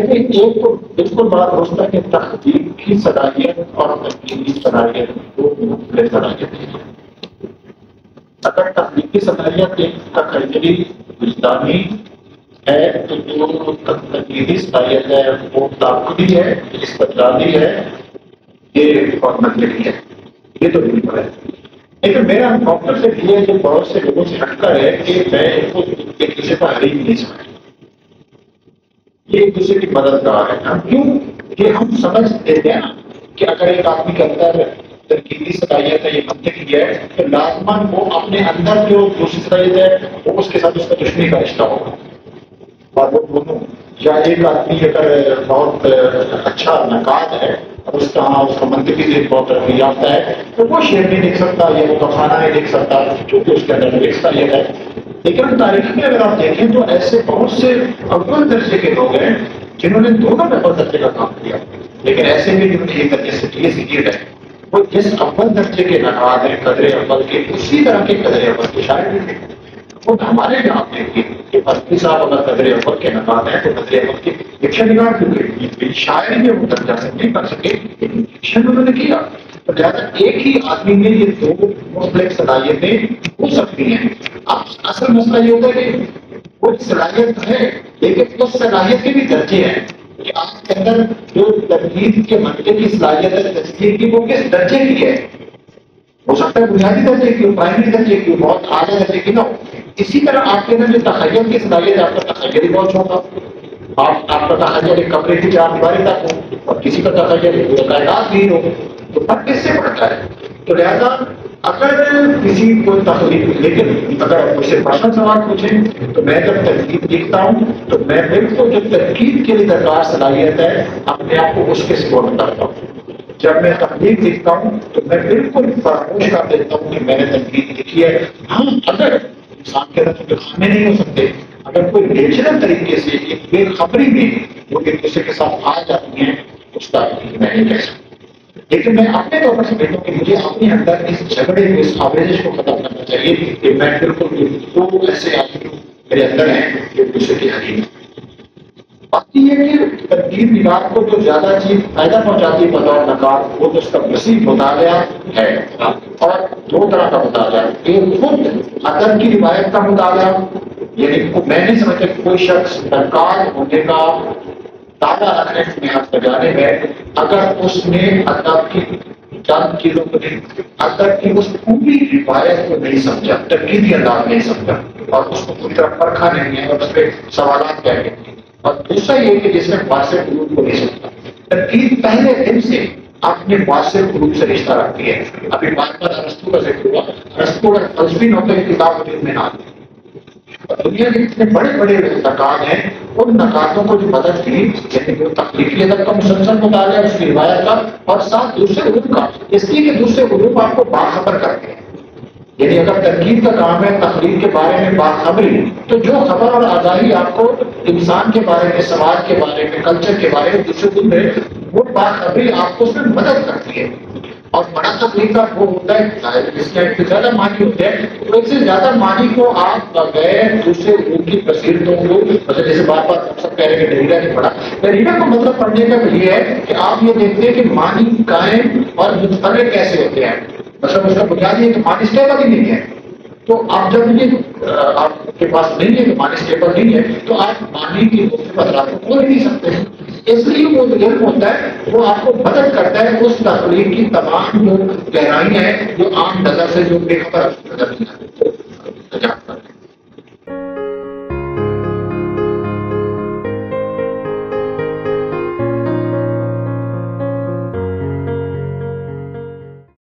دیکھیں ایک تو بالکل بات درست ہے کہ تخلیق کی صلاحیت اور تنقیدی صلاحیت دو مختلف صلاحیتیں ہیں. اگر تخلیقی صلاحیت ایک تخیلی وجدانی ہے تو جو تنقیدی صلاحیت ہے وہ تعاقدی ہے، استدلالی ہے، یہ اور منطقی ہے. یہ تو نہیں ہے. لیکن میرا ڈاکٹر سے یہ جو بہت سے لوگوں سے ہٹ کر ہے کہ میں ایک دوسرے کا حریف نہیں سمجھتا. یہ ایک دوسرے کی مددگار ہے. ہم کیوں کہ ہم سمجھ لیتے ہیں کہ اگر ایک آدمی کے اندر تنقیدی صلاحیت ہے، یہ منطقی ہے، تو لازماً وہ اپنے اندر جو دوسری صلاحیت ہے وہ اس کے ساتھ اس کا دشمنی کا رشتہ ہوگا. اور وہ دونوں یا ایک آدمی اگر بہت اچھا نقاد ہے اور اس کا منطقی سے بہت ترقی یافتہ ہے تو وہ شعر نہیں لکھ سکتا یا وہ کفانہ نہیں لکھ سکتا کیونکہ اس کے اندر ایک صلاحیت ہے. لیکن تاریخ میں اگر آپ دیکھیں تو ایسے بہت سے اول درجے کے لوگ ہیں جنہوں نے دونوں میں اول درجے کا کام کیا، لیکن ایسے بھی جنہوں نے ایک درجے سے چیز کی ہے وہ جس اول درجے کے نقاد ہیں قدر اول کے، اسی طرح کے قدر اول کے شاعر بھی تھے. وہ ہمارے یہاں دیکھیے کہ بستی صاحب اگر قدر اول کے نقاد ہیں تو قدر اول کے فکشن نگار کیونکہ شاعری میں وہ درجہ سے نہیں کر سکے لیکن فکشن انہوں نے کیا. تو لہٰذا ایک ہی آدمی میں یہ دو مختلف صلاحیتیں ہو سکتی ہیں. اب اصل مسئلہ یہ ہوتا ہے کہ وہ صلاحیت ہے لیکن اس صلاحیت کے بھی درجے ہیں کہ آپ کے اندر جو تنقید کے منطق کی صلاحیت ہے تجزیے کی وہ کس درجے کی ہے. ہو سکتا ہے بنیادی درجے کی، پرائمری درجے کی، بہت اعلیٰ درجے کی نہ ہو. اسی طرح آپ کے اندر جو تخیل کی صلاحیت ہے آپ کا تخیل بہت ہوگا. آپ کا تخیل ایک کمرے کی چار دیواری تک ہو اور کسی کا تخیل پورا کائنات بھی ہو تو فرق کس سے پڑتا ہے. تو لہذا اگر کسی کو تخلیق، لیکن اگر آپ مجھ سے پرسنل سوال پوچھیں تو میں جب تنقید لکھتا ہوں تو میں بالکل جو تنقید کے لیے درکار صلاحیت ہے اپنے آپ کو اس کے سپورٹ کرتا ہوں. جب میں تخلیق لکھتا ہوں تو میں بالکل فراموش کر دیتا ہوں کہ میں نے تنقید لکھی ہے. ہاں اگر انسان کے اندر تو خامے نہیں ہو سکتے، اگر کوئی نیچرل طریقے سے ایک بے خبری میں وہ ایک دوسرے کے ساتھ آ جاتی ہیں اس کا میں نہیں کہہ سکتا. لیکن میں اپنے طور پر سمجھتا ہوں کہ مجھے اپنے اندر اس جھگڑے کو، اس آویزش کو ختم کرنا چاہیے کہ میں بالکل دو ایسے آدمی میرے اندر ہیں جو ایک دوسرے کے حریف. باقی یہ کہ تنقید نگار کو جو زیادہ چیز فائدہ پہنچاتی ہے بطور نقاد وہ تو اس کا وسیع مطالعہ ہے. اور دو طرح کا مطالعہ، ایک خود ادب کی روایت کا مطالعہ، یعنی میں نہیں سمجھتا کہ کوئی شخص نقاد ہونے کا دعویٰ رکھنے میں ہاتھ بجانے میں اگر اس نے ادب کی چند چیزوں کو نہیں، ادب کی اس پوری روایت کو نہیں سمجھا، تنقیدی انداز نہیں سمجھا اور اس کو پوری طرح پرکھا نہیں ہے اور اس پہ سوالات کہہ رہے ہیں. اور دوسرا یہ کہ جس نے معاصر قلوب کو نہیں سمجھا. تنقید پہلے دن سے اپنے معاصر قلوب سے رشتہ رکھتی ہے. ابھی بات پر ارسطو کا ذکر ہوا، ارسطو اگر فلسفی نوٹے کی کتاب میں نہ آتی. دنیا کے جتنے بڑے بڑے نقاد ہیں ان نقادوں کو جو مدد کی یعنی جو تخلیقی ادب کا مسلسل مطالعہ اس کی روایت کا اور ساتھ دوسرے علوم کا، اس لیے کہ دوسرے علوم آپ کو باخبر کرتے ہیں. یعنی اگر تنقید کا کام ہے تخلیق کے بارے میں باخبری، تو جو خبر اور آگاہی آپ کو انسان کے بارے میں، سماج کے بارے میں، کلچر کے بارے میں دوسرے علوم میں، وہ باخبری آپ کو اس میں مدد کرتی ہے. اور بڑا تخلیق کا وہ ہوتا ہے جس کے زیادہ معنی ہوتے ہیں، تو اس سے زیادہ معنی کو آپ بغیر دوسرے علوم کی بصیرتوں کو، مطلب جیسے بار بار ہم سب کہہ رہے ہیں کہ ڈریڈا نہیں پڑھا، ڈریڈا کو مطلب پڑھنے کا یہ ہے کہ آپ یہ دیکھتے ہیں کہ معنی قائم اور متفرق کیسے ہوتے ہیں. مطلب اس کا بنیادی ہے کہ معنی اسٹیبل ہی نہیں ہے. تو آپ جب یہ آپ کے پاس نہیں ہے کہ معنی اسٹیبل نہیں ہے تو آپ معنی کی مختلف اثرات کو کھول نہیں سکتے. اس لیے وہ جو علم ہوتا ہے وہ آپ کو مدد کرتا ہے اس تخلیق کی تمام جو گہرائیاں ہیں جو عام نظر سے جو بے خبر نظر نہیں آتی.